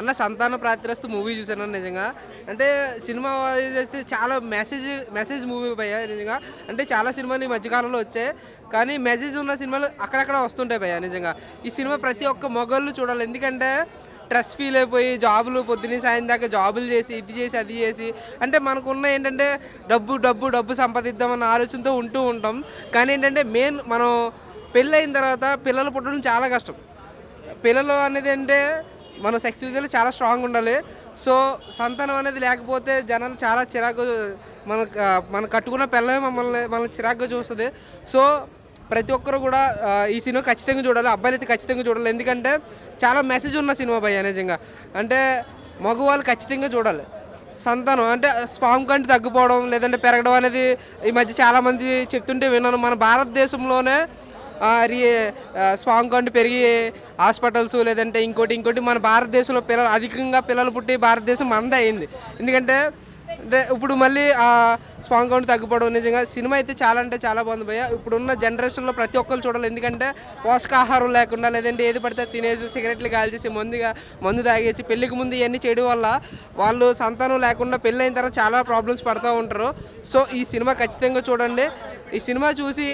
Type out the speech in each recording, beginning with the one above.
అన్న 'సంతాన ప్రాప్తిరస్తు' మూవీ చూసాను నిజంగా. అంటే సినిమా వైజ్ అయితే చాలా మెసేజ్ మూవీ భయ్యా నిజంగా. అంటే చాలా సినిమాలు ఈ మధ్య కాలంలో వచ్చాయి. కానీ మెసేజ్ ఉన్న సినిమాలు అక్కడక్కడ వస్తుంటాయి భయ్యా నిజంగా. ఈ సినిమా ప్రతి ఒక్క మగోళ్ళు చూడాలి. ఎందుకంటే స్ట్రెస్ ఫీల్ అయిపోయి జాబులు పొద్దున్న సాయం దాకా జాబులు చేసి, ఇది చేసి, అది చేసి అంటే మనకున్న ఏంటంటే డబ్బు, డబ్బు, డబ్బు సంపాదిద్దామన్న ఆలోచనతో ఉంటూ ఉంటాం. కానీ ఏంటంటే మెయిన్ మనం పెళ్ళయిన తర్వాత పిల్లలు పుట్టడం చాలా కష్టం. పిల్లలు అనేది అంటే మన సెక్స్ విజువల్ చాలా స్ట్రాంగ్ ఉండాలి. సో సంతానం అనేది లేకపోతే జనాలు చాలా చిరాకు మన కట్టుకున్న పిల్లమే మనల్ని చిరాకుగా చూస్తుంది. సో ప్రతి ఒక్కరు కూడా ఈ సినిమా ఖచ్చితంగా చూడాలి. అబ్బాయిలు అయితే ఖచ్చితంగా చూడాలి. ఎందుకంటే చాలా మెసేజ్ ఉన్న సినిమా భయ్యా నిజంగా. అంటే మగవాళ్ళు ఖచ్చితంగా చూడాలి. సంతానం అంటే స్పామ్ కంటే తగ్గిపోవడం లేదంటే పెరగడం అనేది ఈ మధ్య చాలామంది చెప్తుంటే విన్నాను. మన భారతదేశంలోనే స్పామ్ కౌంట్ పెరిగి హాస్పిటల్స్ లేదంటే ఇంకోటి మన భారతదేశంలో అధికంగా పిల్లలు పుట్టి భారతదేశం మనదే అయింది. ఎందుకంటే అంటే ఇప్పుడు మళ్ళీ స్పామ్ కౌంట్ తగ్గిపోవడం నిజంగా సినిమా అయితే చాలా అంటే చాలా బాగుంది భయ్య. ఇప్పుడున్న జనరేషన్లో ప్రతి ఒక్కరు చూడాలి. ఎందుకంటే పోషకాహారం లేకుండా లేదంటే ఏది పడితే తినేసి సిగరెట్లు కాల్చేసి మందు తాగేసి పెళ్ళికి ముందు ఇవన్నీ చేయడం వల్ల వాళ్ళు సంతానం లేకుండా పెళ్ళి అయిన తర్వాత చాలా ప్రాబ్లమ్స్ పడుతూ ఉంటారు. సో ఈ సినిమా ఖచ్చితంగా చూడండి. ఈ సినిమా చూసి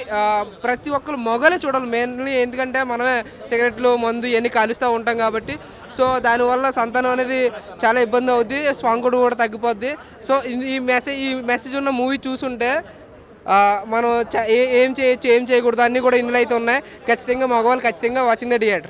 ప్రతి ఒక్కరు మొగలే చూడాలి మెయిన్లీ. ఎందుకంటే మనమే సిగరెట్లు మందు ఇవన్నీ కాలుస్తూ ఉంటాం కాబట్టి. సో దానివల్ల సంతానం అనేది చాలా ఇబ్బంది అవుద్ది. స్పామ్ కౌంట్ కూడా తగ్గిపోద్ది. సో ఈ మెసేజ్ ఉన్న మూవీ చూసుంటే మనం ఏం చేయొచ్చు ఏం చేయకూడదు అన్నీ కూడా ఇందులో అయితే ఉన్నాయి. ఖచ్చితంగా మగవాళ్ళు ఖచ్చితంగా వాచింగ్ ద థియేటర్స్.